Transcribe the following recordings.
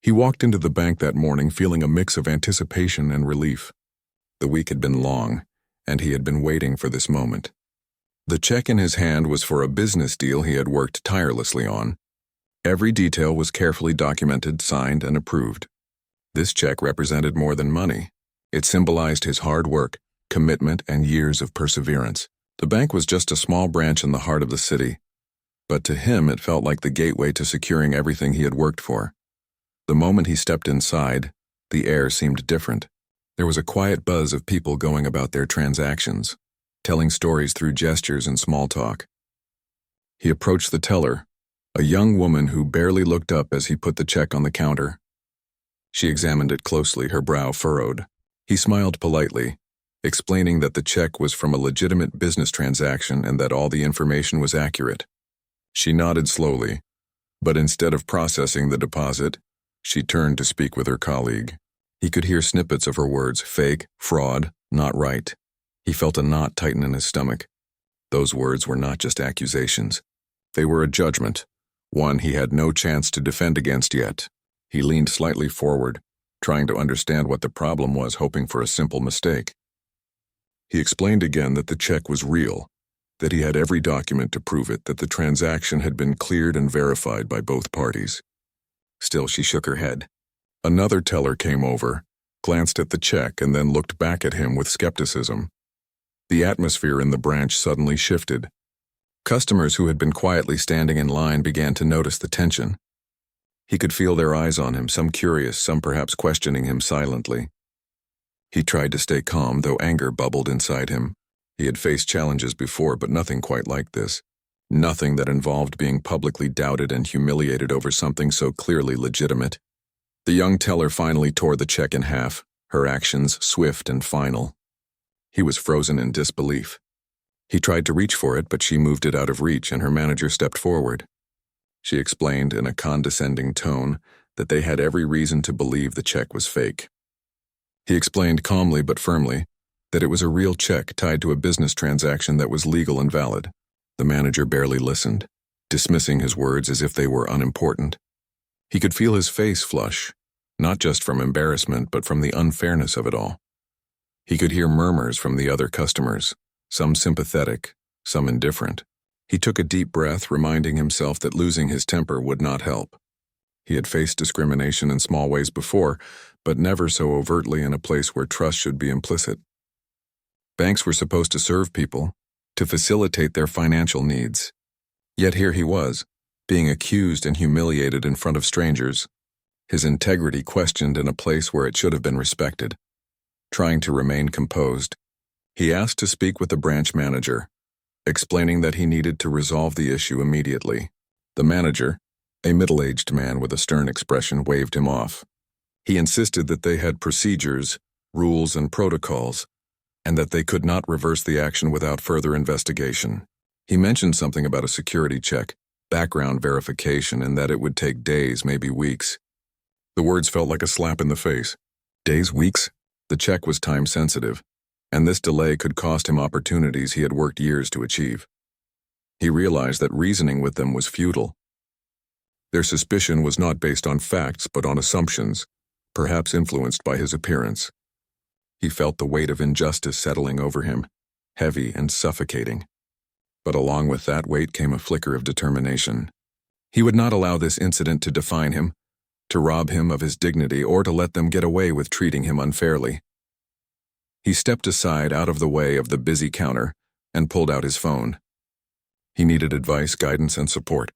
He walked into the bank that morning feeling a mix of anticipation and relief. The week had been long, and he had been waiting for this moment. The check in his hand was for a business deal he had worked tirelessly on. Every detail was carefully documented, signed, and approved. This check represented more than money. It symbolized his hard work, commitment, and years of perseverance. The bank was just a small branch in the heart of the city, but to him it felt like the gateway to securing everything he had worked for. The moment he stepped inside, the air seemed different. There was a quiet buzz of people going about their transactions, telling stories through gestures and small talk. He approached the teller, a young woman who barely looked up as he put the check on the counter. She examined it closely, her brow furrowed. He smiled politely, explaining that the check was from a legitimate business transaction and that all the information was accurate. She nodded slowly, but instead of processing the deposit, she turned to speak with her colleague. He could hear snippets of her words: fake, fraud, not right. He felt a knot tighten in his stomach. Those words were not just accusations. They were a judgment, one he had no chance to defend against yet. He leaned slightly forward, trying to understand what the problem was, hoping for a simple mistake. He explained again that the check was real, that he had every document to prove it, that the transaction had been cleared and verified by both parties. Still, she shook her head. Another teller came over, glanced at the check, and then looked back at him with skepticism. The atmosphere in the branch suddenly shifted. Customers who had been quietly standing in line began to notice the tension. He could feel their eyes on him, some curious, some perhaps questioning him silently. He tried to stay calm, though anger bubbled inside him. He had faced challenges before, but nothing quite like this. Nothing that involved being publicly doubted and humiliated over something so clearly legitimate. The young teller finally tore the check in half, her actions swift and final. He was frozen in disbelief. He tried to reach for it, but she moved it out of reach, and her manager stepped forward. She explained in a condescending tone that they had every reason to believe the check was fake. He explained calmly but firmly that it was a real check tied to a business transaction that was legal and valid. The manager barely listened, dismissing his words as if they were unimportant. He could feel his face flush, not just from embarrassment but from the unfairness of it all. He could hear murmurs from the other customers, some sympathetic, some indifferent. He took a deep breath, reminding himself that losing his temper would not help. He had faced discrimination in small ways before, but never so overtly in a place where trust should be implicit. Banks were supposed to serve people, to facilitate their financial needs. Yet here he was, being accused and humiliated in front of strangers, his integrity questioned in a place where it should have been respected. Trying to remain composed, he asked to speak with the branch manager, explaining that he needed to resolve the issue immediately. The manager, a middle-aged man with a stern expression, waved him off. He insisted that they had procedures, rules, and protocols, and that they could not reverse the action without further investigation. He mentioned something about a security check, background verification, and that it would take days, maybe weeks. The words felt like a slap in the face. Days, weeks? The check was time-sensitive, and this delay could cost him opportunities he had worked years to achieve. He realized that reasoning with them was futile. Their suspicion was not based on facts but on assumptions, perhaps influenced by his appearance. He felt the weight of injustice settling over him, heavy and suffocating. But along with that weight came a flicker of determination. He would not allow this incident to define him, to rob him of his dignity, or to let them get away with treating him unfairly. He stepped aside out of the way of the busy counter and pulled out his phone. He needed advice, guidance, and support.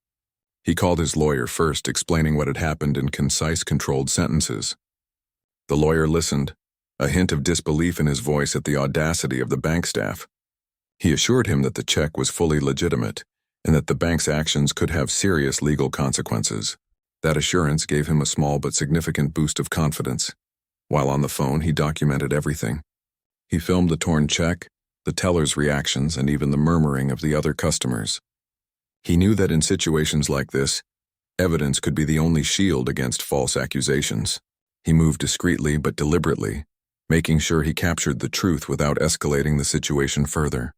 He called his lawyer first, explaining what had happened in concise, controlled sentences. The lawyer listened, a hint of disbelief in his voice at the audacity of the bank staff. He assured him that the check was fully legitimate and that the bank's actions could have serious legal consequences. That assurance gave him a small but significant boost of confidence. While on the phone, he documented everything. He filmed the torn check, the teller's reactions, and even the murmuring of the other customers. He knew that in situations like this, evidence could be the only shield against false accusations. He moved discreetly but deliberately, making sure he captured the truth without escalating the situation further.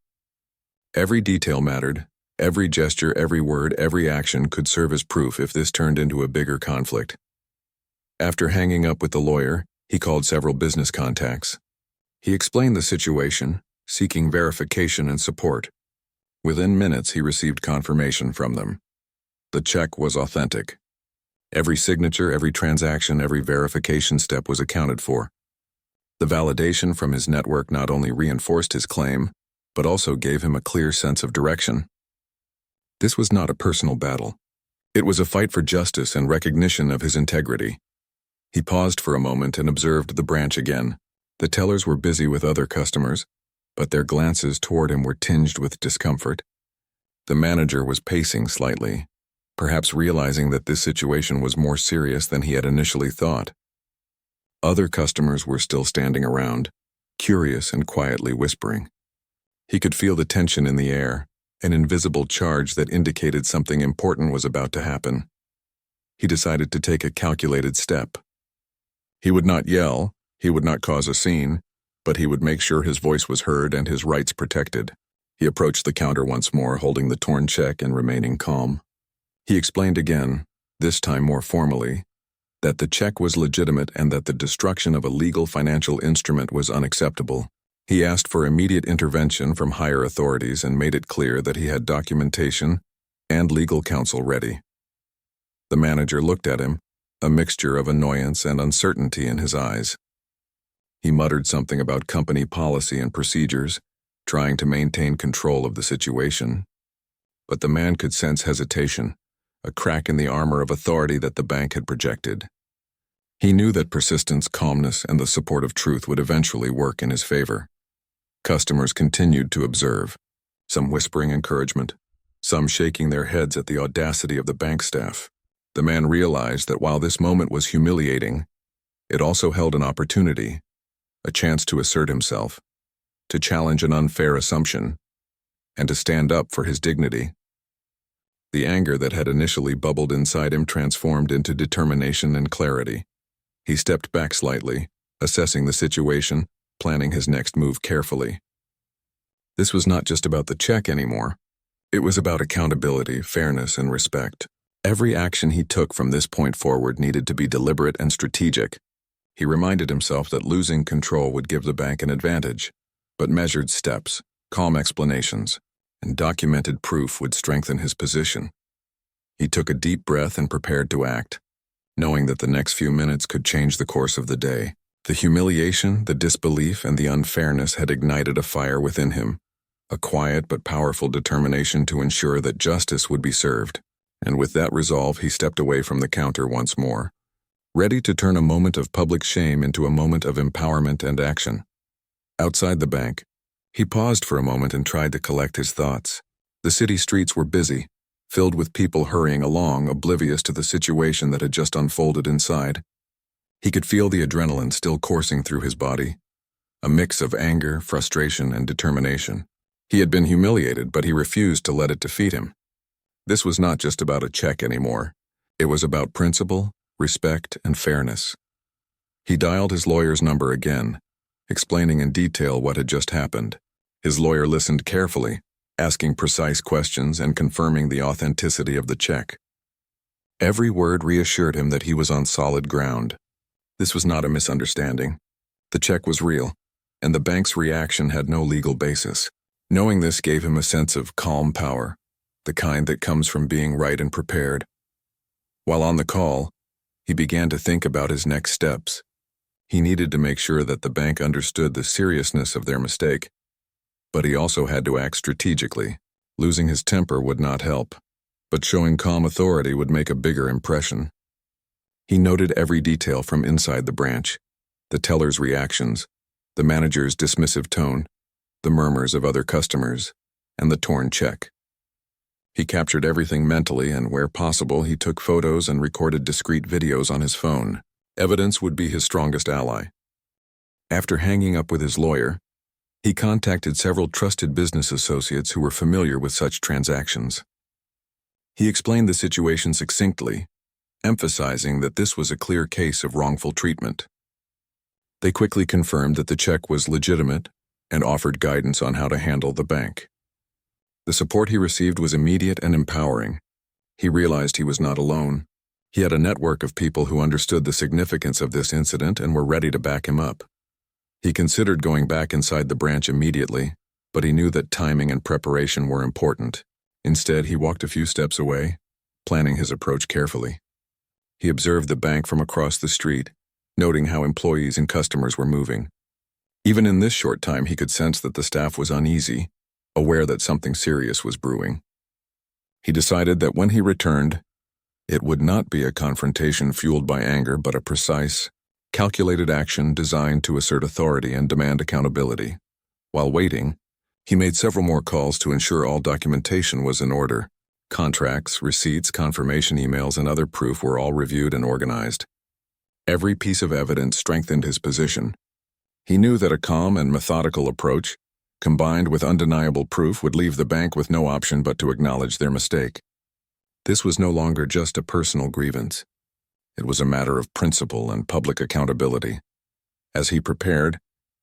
Every detail mattered. Every gesture, every word, every action could serve as proof if this turned into a bigger conflict. After hanging up with the lawyer, he called several business contacts. He explained the situation, seeking verification and support. Within minutes, he received confirmation from them. The check was authentic. Every signature, every transaction, every verification step was accounted for. The validation from his network not only reinforced his claim, but also gave him a clear sense of direction. This was not a personal battle. It was a fight for justice and recognition of his integrity. He paused for a moment and observed the branch again. The tellers were busy with other customers, but their glances toward him were tinged with discomfort. The manager was pacing slightly, perhaps realizing that this situation was more serious than he had initially thought. Other customers were still standing around, curious and quietly whispering. He could feel the tension in the air, an invisible charge that indicated something important was about to happen. He decided to take a calculated step. He would not yell, he would not cause a scene, but he would make sure his voice was heard and his rights protected. He approached the counter once more, holding the torn check and remaining calm. He explained again, this time more formally, that the check was legitimate and that the destruction of a legal financial instrument was unacceptable. He asked for immediate intervention from higher authorities and made it clear that he had documentation and legal counsel ready. The manager looked at him, a mixture of annoyance and uncertainty in his eyes. He muttered something about company policy and procedures, trying to maintain control of the situation. But the man could sense hesitation, a crack in the armor of authority that the bank had projected. He knew that persistence, calmness, and the support of truth would eventually work in his favor. Customers continued to observe, some whispering encouragement, some shaking their heads at the audacity of the bank staff. The man realized that while this moment was humiliating, it also held an opportunity, a chance to assert himself, to challenge an unfair assumption, and to stand up for his dignity. The anger that had initially bubbled inside him transformed into determination and clarity. He stepped back slightly, assessing the situation, planning his next move carefully. This was not just about the check anymore. It was about accountability, fairness, and respect. Every action he took from this point forward needed to be deliberate and strategic. He reminded himself that losing control would give the bank an advantage, but measured steps, calm explanations, and documented proof would strengthen his position. He took a deep breath and prepared to act, knowing that the next few minutes could change the course of the day. The humiliation, the disbelief, and the unfairness had ignited a fire within him, a quiet but powerful determination to ensure that justice would be served. And with that resolve, he stepped away from the counter once more, ready to turn a moment of public shame into a moment of empowerment and action. Outside the bank, he paused for a moment and tried to collect his thoughts. The city streets were busy, filled with people hurrying along, oblivious to the situation that had just unfolded inside. He could feel the adrenaline still coursing through his body, a mix of anger, frustration, and determination. He had been humiliated, but he refused to let it defeat him. This was not just about a check anymore. It was about principle, respect, and fairness. He dialed his lawyer's number again, explaining in detail what had just happened. His lawyer listened carefully, asking precise questions and confirming the authenticity of the check. Every word reassured him that he was on solid ground. This was not a misunderstanding. The check was real, and the bank's reaction had no legal basis. Knowing this gave him a sense of calm power, the kind that comes from being right and prepared. While on the call, he began to think about his next steps. He needed to make sure that the bank understood the seriousness of their mistake, but he also had to act strategically. Losing his temper would not help, but showing calm authority would make a bigger impression. He noted every detail from inside the branch, the teller's reactions, the manager's dismissive tone, the murmurs of other customers, and the torn check. He captured everything mentally, and where possible, he took photos and recorded discrete videos on his phone. Evidence would be his strongest ally. After hanging up with his lawyer, he contacted several trusted business associates who were familiar with such transactions. He explained the situation succinctly, emphasizing that this was a clear case of wrongful treatment. They quickly confirmed that the check was legitimate and offered guidance on how to handle the bank. The support he received was immediate and empowering. He realized he was not alone. He had a network of people who understood the significance of this incident and were ready to back him up. He considered going back inside the branch immediately, but he knew that timing and preparation were important. Instead, he walked a few steps away, planning his approach carefully. He observed the bank from across the street, noting how employees and customers were moving. Even in this short time, he could sense that the staff was uneasy, aware that something serious was brewing. He decided that when he returned, it would not be a confrontation fueled by anger, but a precise, calculated action designed to assert authority and demand accountability. While waiting, he made several more calls to ensure all documentation was in order. Contracts, receipts, confirmation emails, and other proof were all reviewed and organized. Every piece of evidence strengthened his position. He knew that a calm and methodical approach, combined with undeniable proof, would leave the bank with no option but to acknowledge their mistake. This was no longer just a personal grievance. It was a matter of principle and public accountability. As he prepared,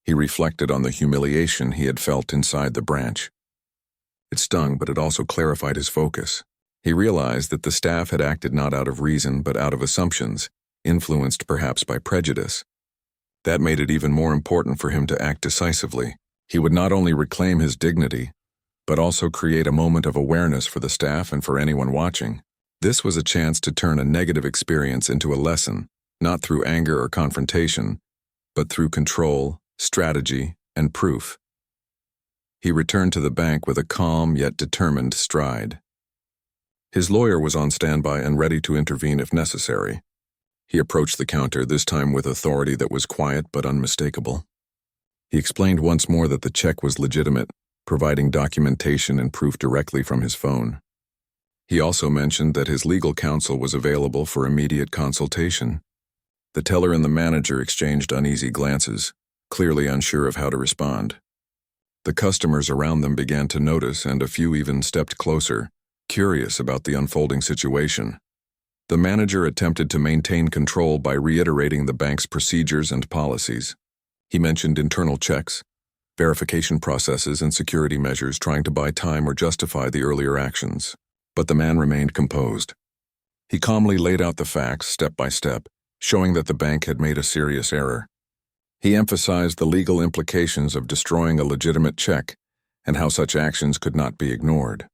he reflected on the humiliation he had felt inside the branch. It stung, but it also clarified his focus. He realized that the staff had acted not out of reason but out of assumptions, influenced perhaps by prejudice. That made it even more important for him to act decisively. He would not only reclaim his dignity, but also create a moment of awareness for the staff and for anyone watching. This was a chance to turn a negative experience into a lesson, not through anger or confrontation, but through control, strategy, and proof. He returned to the bank with a calm yet determined stride. His lawyer was on standby and ready to intervene if necessary. He approached the counter, this time with authority that was quiet but unmistakable. He explained once more that the check was legitimate, providing documentation and proof directly from his phone. He also mentioned that his legal counsel was available for immediate consultation. The teller and the manager exchanged uneasy glances, clearly unsure of how to respond. The customers around them began to notice, and a few even stepped closer, curious about the unfolding situation. The manager attempted to maintain control by reiterating the bank's procedures and policies. He mentioned internal checks, verification processes, and security measures, trying to buy time or justify the earlier actions. But the man remained composed. He calmly laid out the facts step by step, showing that the bank had made a serious error. He emphasized the legal implications of destroying a legitimate check and how such actions could not be ignored.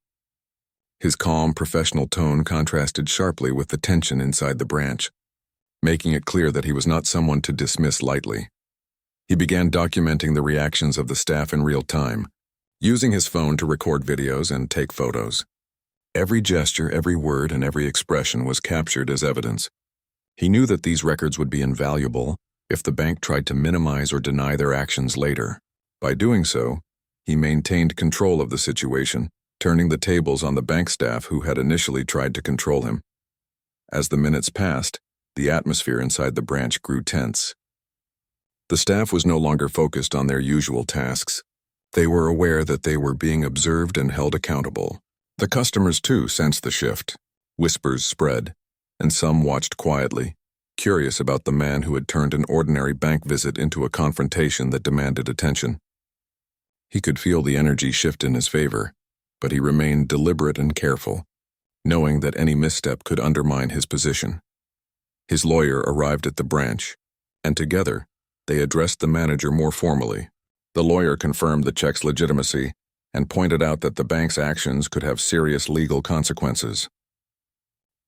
His calm, professional tone contrasted sharply with the tension inside the branch, making it clear that he was not someone to dismiss lightly. He began documenting the reactions of the staff in real time, using his phone to record videos and take photos. Every gesture, every word, and every expression was captured as evidence. He knew that these records would be invaluable if the bank tried to minimize or deny their actions later. By doing so, he maintained control of the situation, turning the tables on the bank staff who had initially tried to control him. As the minutes passed, the atmosphere inside the branch grew tense. The staff was no longer focused on their usual tasks. They were aware that they were being observed and held accountable. The customers, too, sensed the shift. Whispers spread, and some watched quietly, curious about the man who had turned an ordinary bank visit into a confrontation that demanded attention. He could feel the energy shift in his favor, but he remained deliberate and careful, knowing that any misstep could undermine his position. His lawyer arrived at the branch, and together, they addressed the manager more formally. The lawyer confirmed the check's legitimacy and pointed out that the bank's actions could have serious legal consequences.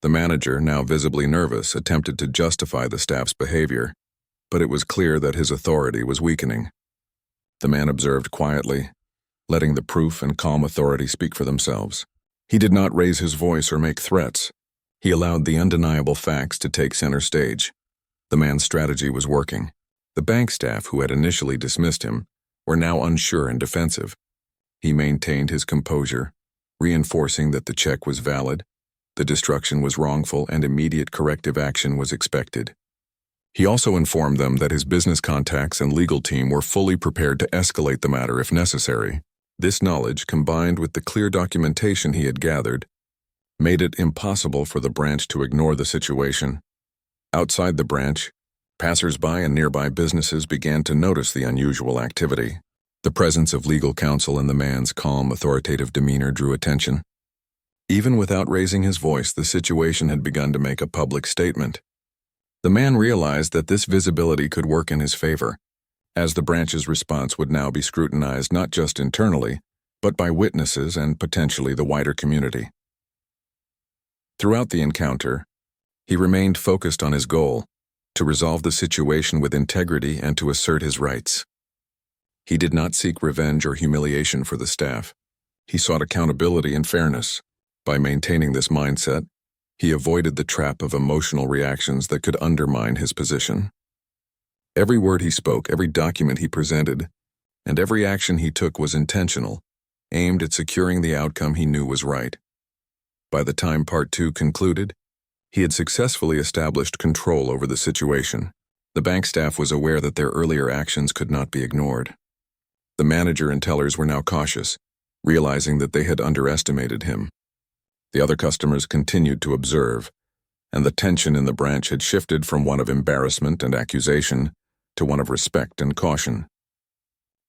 The manager, now visibly nervous, attempted to justify the staff's behavior, but it was clear that his authority was weakening. The man observed quietly, letting the proof and calm authority speak for themselves. He did not raise his voice or make threats. He allowed the undeniable facts to take center stage. The man's strategy was working. The bank staff, who had initially dismissed him, were now unsure and defensive. He maintained his composure, reinforcing that the check was valid, the destruction was wrongful, and immediate corrective action was expected. He also informed them that his business contacts and legal team were fully prepared to escalate the matter if necessary. This knowledge, combined with the clear documentation he had gathered, made it impossible for the branch to ignore the situation. Outside the branch, passers-by and nearby businesses began to notice the unusual activity. The presence of legal counsel and the man's calm, authoritative demeanor drew attention. Even without raising his voice, the situation had begun to make a public statement. The man realized that this visibility could work in his favor, as the branch's response would now be scrutinized not just internally, but by witnesses and potentially the wider community. Throughout the encounter, he remained focused on his goal, to resolve the situation with integrity and to assert his rights. He did not seek revenge or humiliation for the staff. He sought accountability and fairness. By maintaining this mindset, he avoided the trap of emotional reactions that could undermine his position. Every word he spoke, every document he presented, and every action he took was intentional, aimed at securing the outcome he knew was right. By the time Part 2 concluded, he had successfully established control over the situation. The bank staff was aware that their earlier actions could not be ignored. The manager and tellers were now cautious, realizing that they had underestimated him. The other customers continued to observe, and the tension in the branch had shifted from one of embarrassment and accusation to one of respect and caution.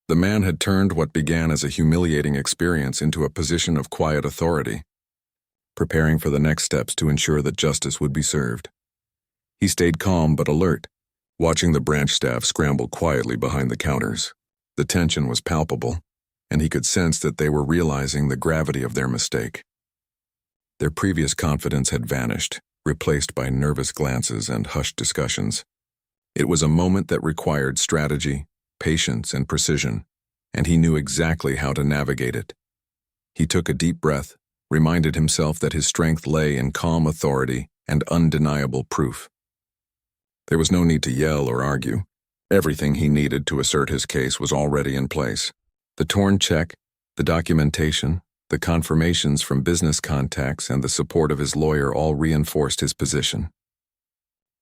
The man had turned what began as a humiliating experience into a position of quiet authority, preparing for the next steps to ensure that justice would be served. He stayed calm but alert, watching the branch staff scramble quietly behind the counters. The tension was palpable, and he could sense that they were realizing the gravity of their mistake. Their previous confidence had vanished, replaced by nervous glances and hushed discussions. It was a moment that required strategy, patience, and precision, and he knew exactly how to navigate it. He took a deep breath, reminded himself that his strength lay in calm authority and undeniable proof. There was no need to yell or argue. Everything he needed to assert his case was already in place. The torn check, the documentation, the confirmations from business contacts, and the support of his lawyer all reinforced his position.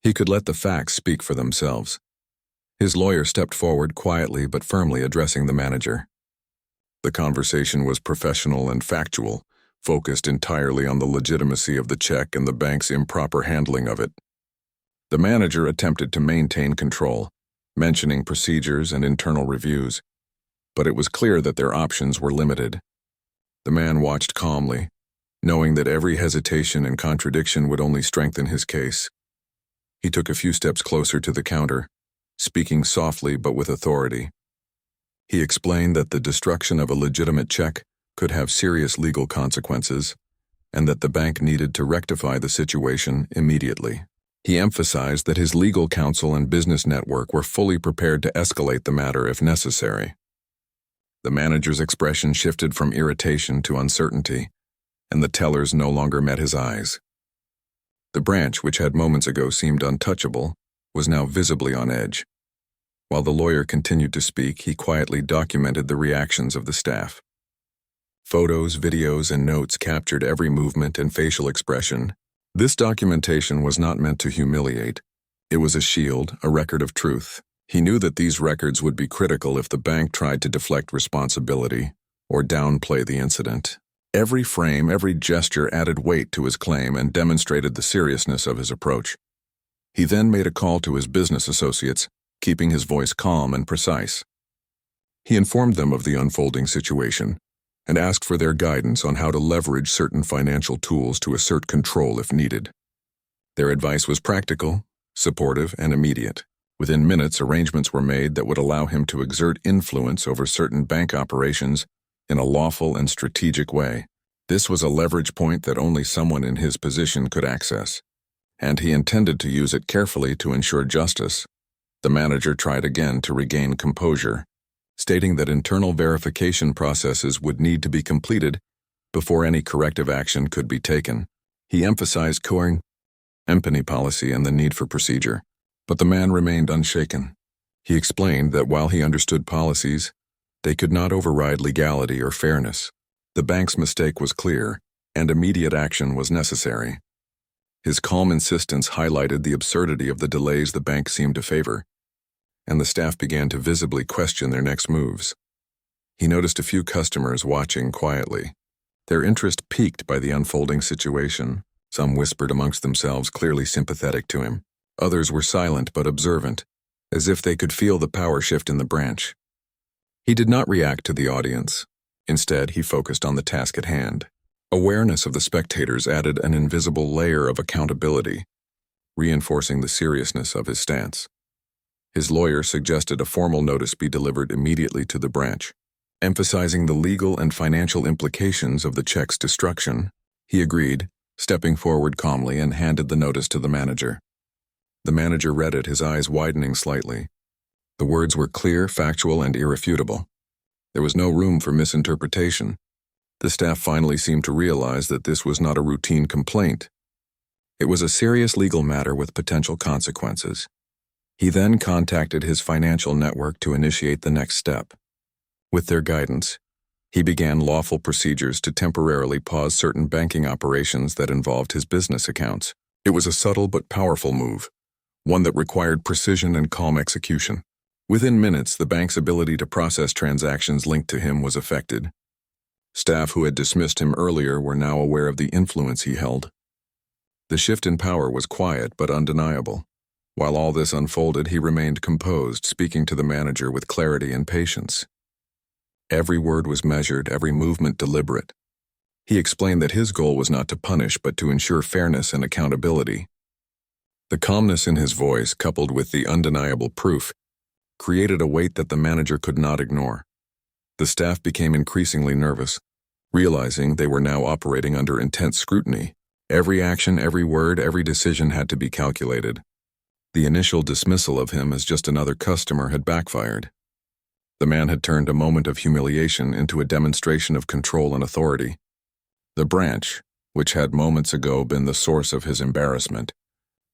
He could let the facts speak for themselves. His lawyer stepped forward quietly but firmly, addressing the manager. The conversation was professional and factual, focused entirely on the legitimacy of the check and the bank's improper handling of it. The manager attempted to maintain control, mentioning procedures and internal reviews, but it was clear that their options were limited. The man watched calmly, knowing that every hesitation and contradiction would only strengthen his case. He took a few steps closer to the counter, speaking softly but with authority. He explained that the destruction of a legitimate check could have serious legal consequences, and that the bank needed to rectify the situation immediately. He emphasized that his legal counsel and business network were fully prepared to escalate the matter if necessary. The manager's expression shifted from irritation to uncertainty, and the tellers no longer met his eyes. The branch, which had moments ago seemed untouchable, was now visibly on edge. While the lawyer continued to speak, he quietly documented the reactions of the staff. Photos, videos, and notes captured every movement and facial expression. This documentation was not meant to humiliate. It was a shield, a record of truth. He knew that these records would be critical if the bank tried to deflect responsibility or downplay the incident. Every frame, every gesture added weight to his claim and demonstrated the seriousness of his approach. He then made a call to his business associates, keeping his voice calm and precise. He informed them of the unfolding situation and asked for their guidance on how to leverage certain financial tools to assert control if needed. Their advice was practical, supportive, and immediate. Within minutes, arrangements were made that would allow him to exert influence over certain bank operations in a lawful and strategic way. This was a leverage point that only someone in his position could access, and he intended to use it carefully to ensure justice. The manager tried again to regain composure, stating that internal verification processes would need to be completed before any corrective action could be taken. He emphasized core company policy and the need for procedure. But the man remained unshaken. He explained that while he understood policies, they could not override legality or fairness. The bank's mistake was clear, and immediate action was necessary. His calm insistence highlighted the absurdity of the delays the bank seemed to favor, and the staff began to visibly question their next moves. He noticed a few customers watching quietly, their interest piqued by the unfolding situation. Some whispered amongst themselves, clearly sympathetic to him. Others were silent but observant, as if they could feel the power shift in the branch. He did not react to the audience. Instead, he focused on the task at hand. Awareness of the spectators added an invisible layer of accountability, reinforcing the seriousness of his stance. His lawyer suggested a formal notice be delivered immediately to the branch. Emphasizing the legal and financial implications of the check's destruction, he agreed, stepping forward calmly and handed the notice to the manager. The manager read it, his eyes widening slightly. The words were clear, factual, and irrefutable. There was no room for misinterpretation. The staff finally seemed to realize that this was not a routine complaint. It was a serious legal matter with potential consequences. He then contacted his financial network to initiate the next step. With their guidance, he began lawful procedures to temporarily pause certain banking operations that involved his business accounts. It was a subtle but powerful move, one that required precision and calm execution. Within minutes, the bank's ability to process transactions linked to him was affected. Staff who had dismissed him earlier were now aware of the influence he held. The shift in power was quiet but undeniable. While all this unfolded, he remained composed, speaking to the manager with clarity and patience. Every word was measured, every movement deliberate. He explained that his goal was not to punish but to ensure fairness and accountability. The calmness in his voice, coupled with the undeniable proof, created a weight that the manager could not ignore. The staff became increasingly nervous, realizing they were now operating under intense scrutiny. Every action, every word, every decision had to be calculated. The initial dismissal of him as just another customer had backfired. The man had turned a moment of humiliation into a demonstration of control and authority. The branch, which had moments ago been the source of his embarrassment,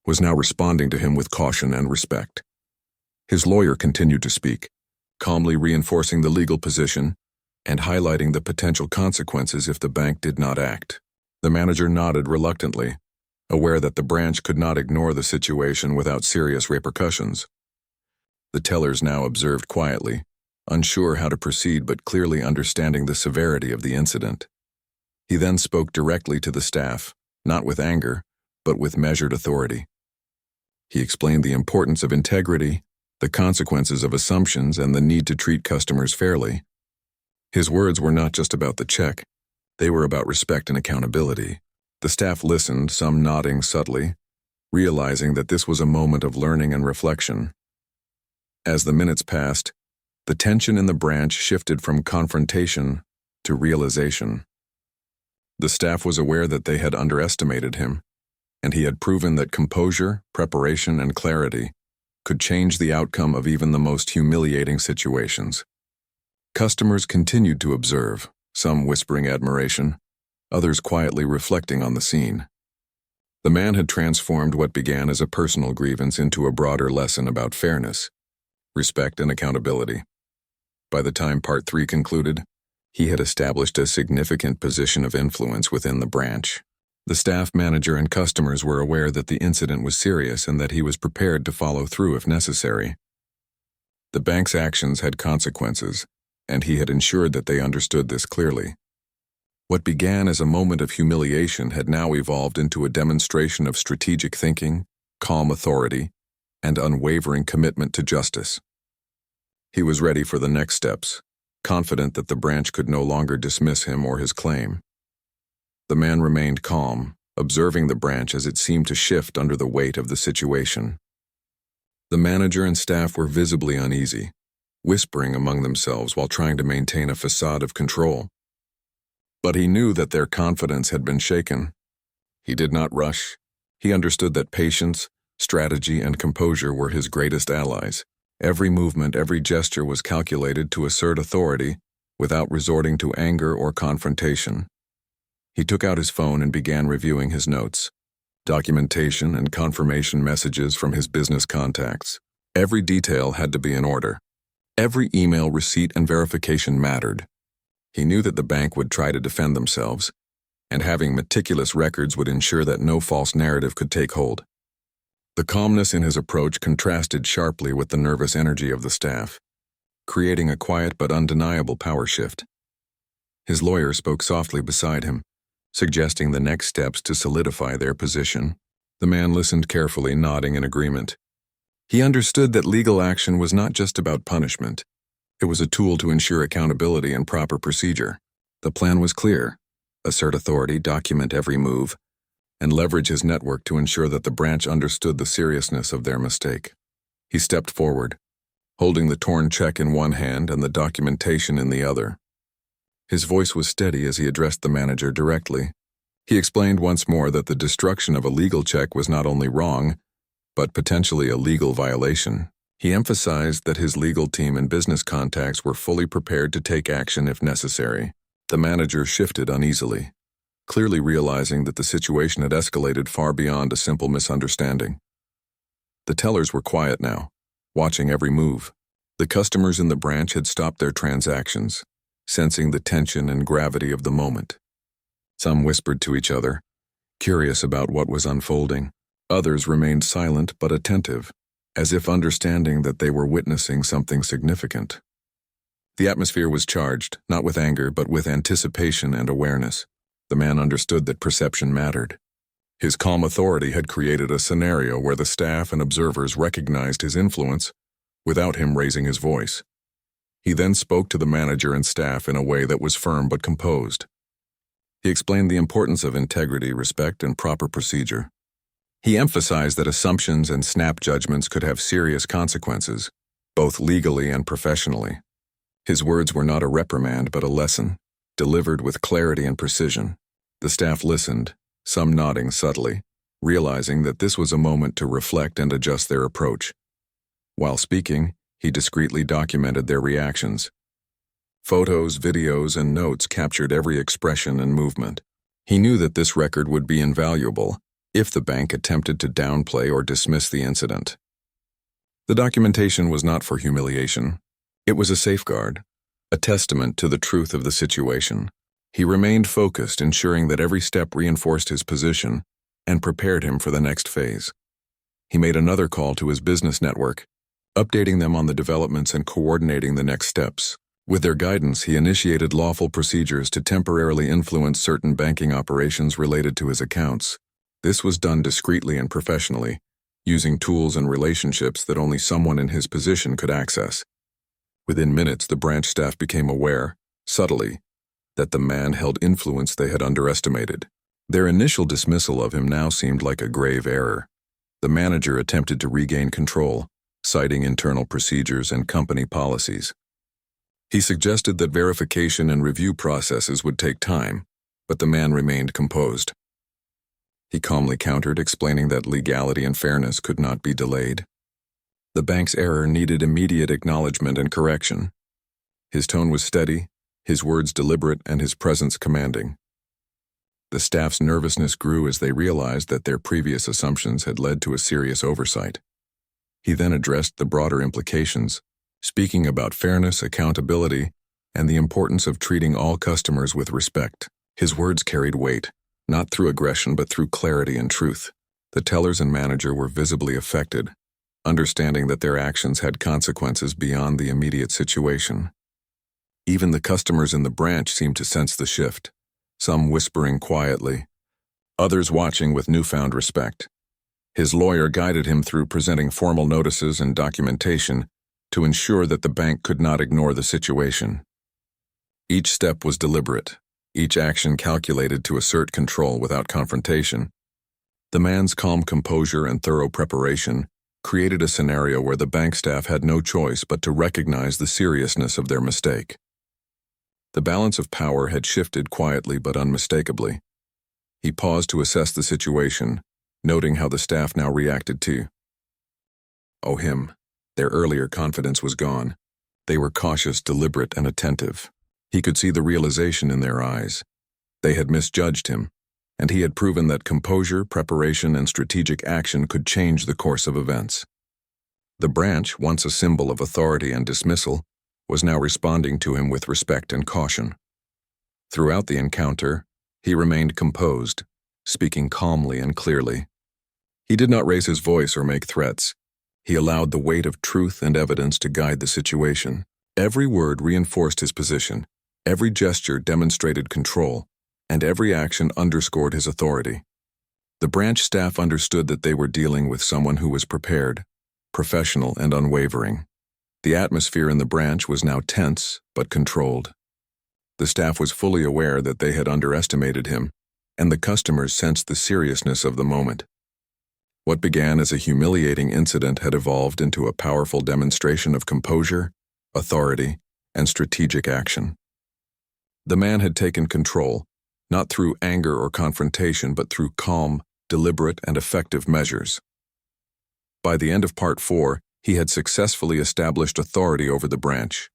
was now responding to him with caution and respect. His lawyer continued to speak, calmly reinforcing the legal position and highlighting the potential consequences if the bank did not act. The manager nodded reluctantly, aware that the branch could not ignore the situation without serious repercussions. The tellers now observed quietly, unsure how to proceed but clearly understanding the severity of the incident. He then spoke directly to the staff, not with anger, but with measured authority. He explained the importance of integrity, the consequences of assumptions, and the need to treat customers fairly. His words were not just about the check, they were about respect and accountability. The staff listened, some nodding subtly, realizing that this was a moment of learning and reflection. As the minutes passed, the tension in the branch shifted from confrontation to realization. The staff was aware that they had underestimated him, and he had proven that composure, preparation, and clarity could change the outcome of even the most humiliating situations. Customers continued to observe, some whispering admiration, others quietly reflecting on the scene. The man had transformed what began as a personal grievance into a broader lesson about fairness, respect, and accountability. By the time Part 3 concluded, he had established a significant position of influence within the branch. The staff, manager, and customers were aware that the incident was serious and that he was prepared to follow through if necessary. The bank's actions had consequences, and he had ensured that they understood this clearly. What began as a moment of humiliation had now evolved into a demonstration of strategic thinking, calm authority, and unwavering commitment to justice. He was ready for the next steps, confident that the branch could no longer dismiss him or his claim. The man remained calm, observing the branch as it seemed to shift under the weight of the situation. The manager and staff were visibly uneasy, whispering among themselves while trying to maintain a facade of control. But he knew that their confidence had been shaken. He did not rush. He understood that patience, strategy, and composure were his greatest allies. Every movement, every gesture was calculated to assert authority without resorting to anger or confrontation. He took out his phone and began reviewing his notes, documentation and confirmation messages from his business contacts. Every detail had to be in order. Every email, receipt, and verification mattered. He knew that the bank would try to defend themselves, and having meticulous records would ensure that no false narrative could take hold. The calmness in his approach contrasted sharply with the nervous energy of the staff, creating a quiet but undeniable power shift. His lawyer spoke softly beside him, suggesting the next steps to solidify their position. The man listened carefully, nodding in agreement. He understood that legal action was not just about punishment. It was a tool to ensure accountability and proper procedure. The plan was clear: assert authority, document every move, and leverage his network to ensure that the branch understood the seriousness of their mistake. He stepped forward, holding the torn check in one hand and the documentation in the other. His voice was steady as he addressed the manager directly. He explained once more that the destruction of a legal check was not only wrong, but potentially a legal violation. He emphasized that his legal team and business contacts were fully prepared to take action if necessary. The manager shifted uneasily, clearly realizing that the situation had escalated far beyond a simple misunderstanding. The tellers were quiet now, watching every move. The customers in the branch had stopped their transactions, sensing the tension and gravity of the moment. Some whispered to each other, curious about what was unfolding. Others remained silent but attentive, as if understanding that they were witnessing something significant. The atmosphere was charged, not with anger but with anticipation and awareness. The man understood that perception mattered. His calm authority had created a scenario where the staff and observers recognized his influence without him raising his voice. He then spoke to the manager and staff in a way that was firm but composed. He explained the importance of integrity, respect, and proper procedure. He emphasized that assumptions and snap judgments could have serious consequences, both legally and professionally. His words were not a reprimand but a lesson, delivered with clarity and precision. The staff listened, some nodding subtly, realizing that this was a moment to reflect and adjust their approach. While speaking, he discreetly documented their reactions. Photos, videos, and notes captured every expression and movement. He knew that this record would be invaluable if the bank attempted to downplay or dismiss the incident. The documentation was not for humiliation. It was a safeguard, a testament to the truth of the situation. He remained focused, ensuring that every step reinforced his position and prepared him for the next phase. He made another call to his business network, updating them on the developments and coordinating the next steps. With their guidance, he initiated lawful procedures to temporarily influence certain banking operations related to his accounts. This was done discreetly and professionally, using tools and relationships that only someone in his position could access. Within minutes, the branch staff became aware, subtly, that the man held influence they had underestimated. Their initial dismissal of him now seemed like a grave error. The manager attempted to regain control, citing internal procedures and company policies. He suggested that verification and review processes would take time, but the man remained composed. He calmly countered, explaining that legality and fairness could not be delayed. The bank's error needed immediate acknowledgement and correction. His tone was steady, his words deliberate, and his presence commanding. The staff's nervousness grew as they realized that their previous assumptions had led to a serious oversight. He then addressed the broader implications, speaking about fairness, accountability, and the importance of treating all customers with respect. His words carried weight, not through aggression but through clarity and truth. The tellers and manager were visibly affected, understanding that their actions had consequences beyond the immediate situation. Even the customers in the branch seemed to sense the shift, some whispering quietly, others watching with newfound respect. His lawyer guided him through presenting formal notices and documentation to ensure that the bank could not ignore the situation. Each step was deliberate, each action calculated to assert control without confrontation. The man's calm composure and thorough preparation created a scenario where the bank staff had no choice but to recognize the seriousness of their mistake. The balance of power had shifted quietly but unmistakably. He paused to assess the situation, noting how the staff now reacted to him. Their earlier confidence was gone. They were cautious, deliberate, and attentive. He could see the realization in their eyes. They had misjudged him, and he had proven that composure, preparation, and strategic action could change the course of events. The branch, once a symbol of authority and dismissal, was now responding to him with respect and caution. Throughout the encounter, he remained composed, speaking calmly and clearly. He did not raise his voice or make threats. He allowed the weight of truth and evidence to guide the situation. Every word reinforced his position, every gesture demonstrated control, and every action underscored his authority. The branch staff understood that they were dealing with someone who was prepared, professional, and unwavering. The atmosphere in the branch was now tense but controlled. The staff was fully aware that they had underestimated him, and the customers sensed the seriousness of the moment. What began as a humiliating incident had evolved into a powerful demonstration of composure, authority, and strategic action. The man had taken control, not through anger or confrontation, but through calm, deliberate, and effective measures. By the end of Part 4, he had successfully established authority over the branch.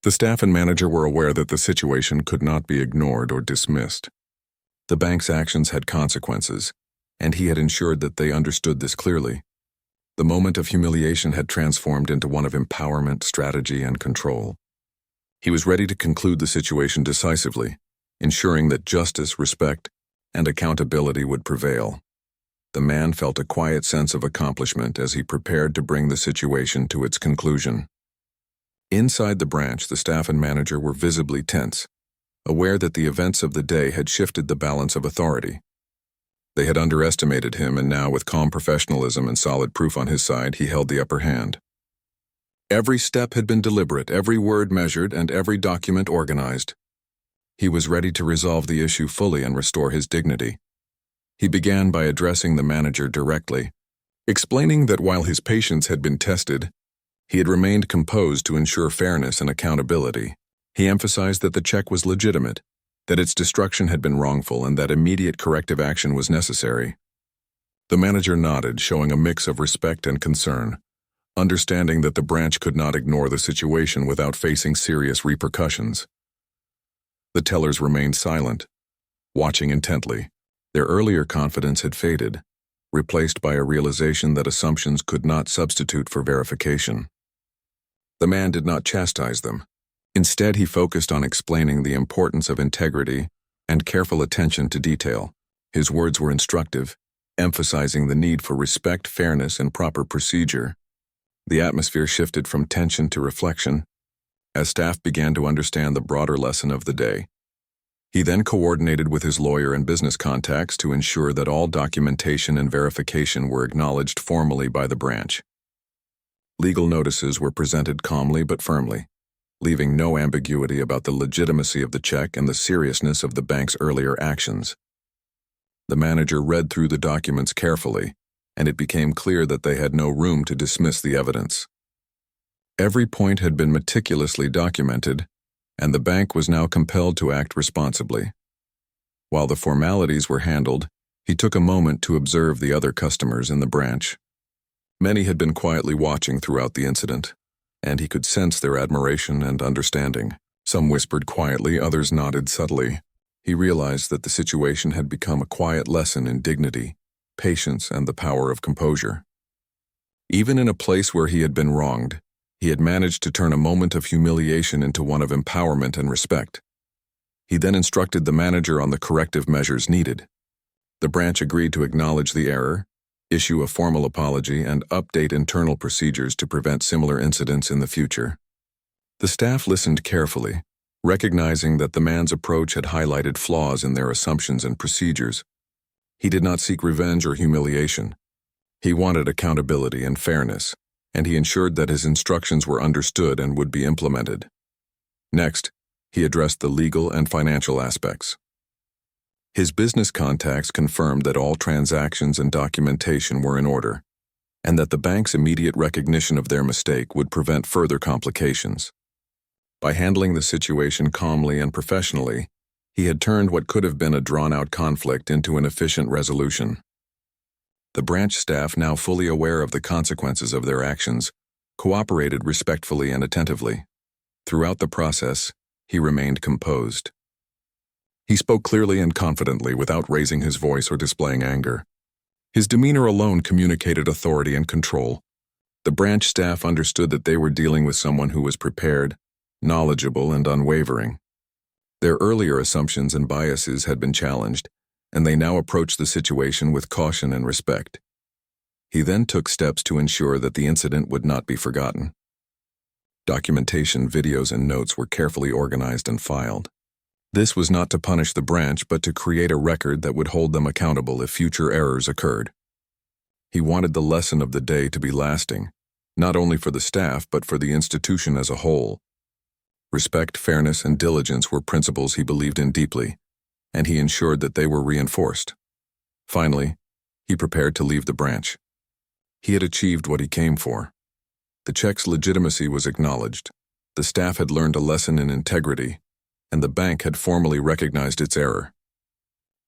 The staff and manager were aware that the situation could not be ignored or dismissed. The bank's actions had consequences, and he had ensured that they understood this clearly. The moment of humiliation had transformed into one of empowerment, strategy, and control. He was ready to conclude the situation decisively, ensuring that justice, respect, and accountability would prevail. The man felt a quiet sense of accomplishment as he prepared to bring the situation to its conclusion. Inside the branch, the staff and manager were visibly tense, aware that the events of the day had shifted the balance of authority. They had underestimated him, and now, with calm professionalism and solid proof on his side, he held the upper hand. Every step had been deliberate, every word measured, and every document organized. He was ready to resolve the issue fully and restore his dignity. He began by addressing the manager directly, explaining that while his patience had been tested, he had remained composed to ensure fairness and accountability. He emphasized that the check was legitimate, that its destruction had been wrongful, and that immediate corrective action was necessary. The manager nodded, showing a mix of respect and concern, understanding that the branch could not ignore the situation without facing serious repercussions. The tellers remained silent, watching intently. Their earlier confidence had faded, replaced by a realization that assumptions could not substitute for verification. The man did not chastise them. Instead, he focused on explaining the importance of integrity and careful attention to detail. His words were instructive, emphasizing the need for respect, fairness, and proper procedure. The atmosphere shifted from tension to reflection as staff began to understand the broader lesson of the day. He then coordinated with his lawyer and business contacts to ensure that all documentation and verification were acknowledged formally by the branch. Legal notices were presented calmly but firmly, leaving no ambiguity about the legitimacy of the check and the seriousness of the bank's earlier actions. The manager read through the documents carefully, and it became clear that they had no room to dismiss the evidence. Every point had been meticulously documented, and the bank was now compelled to act responsibly. While the formalities were handled, he took a moment to observe the other customers in the branch. Many had been quietly watching throughout the incident, and he could sense their admiration and understanding. Some whispered quietly, others nodded subtly. He realized that the situation had become a quiet lesson in dignity, patience, and the power of composure. Even in a place where he had been wronged, he had managed to turn a moment of humiliation into one of empowerment and respect. He then instructed the manager on the corrective measures needed. The branch agreed to acknowledge the error, issue a formal apology, and update internal procedures to prevent similar incidents in the future. The staff listened carefully, recognizing that the man's approach had highlighted flaws in their assumptions and procedures. He did not seek revenge or humiliation. He wanted accountability and fairness, and he ensured that his instructions were understood and would be implemented. Next, he addressed the legal and financial aspects. His business contacts confirmed that all transactions and documentation were in order, and that the bank's immediate recognition of their mistake would prevent further complications. By handling the situation calmly and professionally, he had turned what could have been a drawn-out conflict into an efficient resolution. The branch staff, now fully aware of the consequences of their actions, cooperated respectfully and attentively. Throughout the process, he remained composed. He spoke clearly and confidently without raising his voice or displaying anger. His demeanor alone communicated authority and control. The branch staff understood that they were dealing with someone who was prepared, knowledgeable, and unwavering. Their earlier assumptions and biases had been challenged, and they now approached the situation with caution and respect. He then took steps to ensure that the incident would not be forgotten. Documentation, videos, and notes were carefully organized and filed. This was not to punish the branch, but to create a record that would hold them accountable if future errors occurred. He wanted the lesson of the day to be lasting, not only for the staff but for the institution as a whole. Respect, fairness, and diligence were principles he believed in deeply, and he ensured that they were reinforced. Finally, he prepared to leave the branch. He had achieved what he came for. The check's legitimacy was acknowledged, the staff had learned a lesson in integrity, and the bank had formally recognized its error.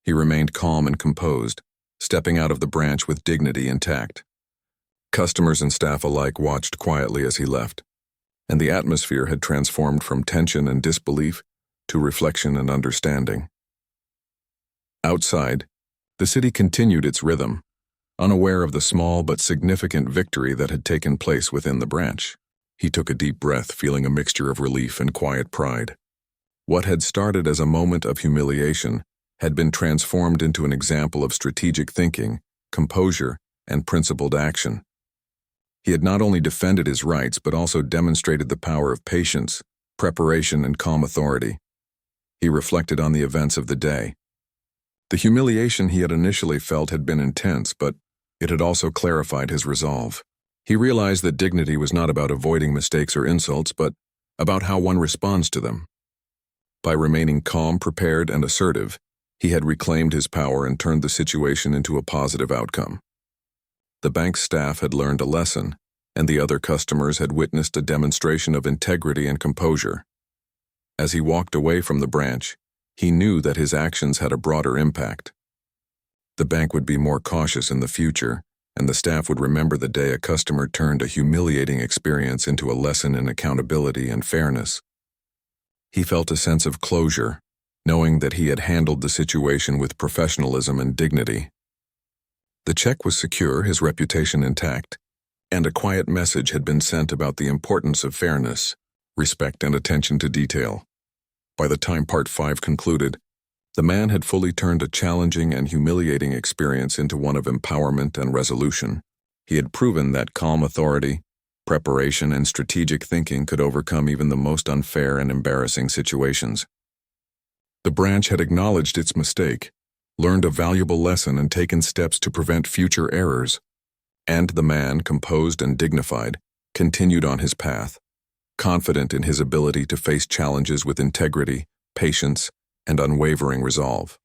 He remained calm and composed, stepping out of the branch with dignity intact. Customers and staff alike watched quietly as he left, and the atmosphere had transformed from tension and disbelief to reflection and understanding. Outside, the city continued its rhythm, unaware of the small but significant victory that had taken place within the branch. He took a deep breath, feeling a mixture of relief and quiet pride. What had started as a moment of humiliation had been transformed into an example of strategic thinking, composure, and principled action. He had not only defended his rights but also demonstrated the power of patience, preparation, and calm authority. He reflected on the events of the day. The humiliation he had initially felt had been intense, but it had also clarified his resolve. He realized that dignity was not about avoiding mistakes or insults, but about how one responds to them. By remaining calm, prepared, and assertive, he had reclaimed his power and turned the situation into a positive outcome. The bank's staff had learned a lesson, and the other customers had witnessed a demonstration of integrity and composure. As he walked away from the branch, he knew that his actions had a broader impact. The bank would be more cautious in the future, and the staff would remember the day a customer turned a humiliating experience into a lesson in accountability and fairness. He felt a sense of closure, knowing that he had handled the situation with professionalism and dignity. The check was secure, his reputation intact, and a quiet message had been sent about the importance of fairness, respect, and attention to detail. By the time Part 5 concluded, the man had fully turned a challenging and humiliating experience into one of empowerment and resolution. He had proven that calm authority, preparation, and strategic thinking could overcome even the most unfair and embarrassing situations. The branch had acknowledged its mistake, learned a valuable lesson, and taken steps to prevent future errors. And the man, composed and dignified, continued on his path, confident in his ability to face challenges with integrity, patience, and unwavering resolve.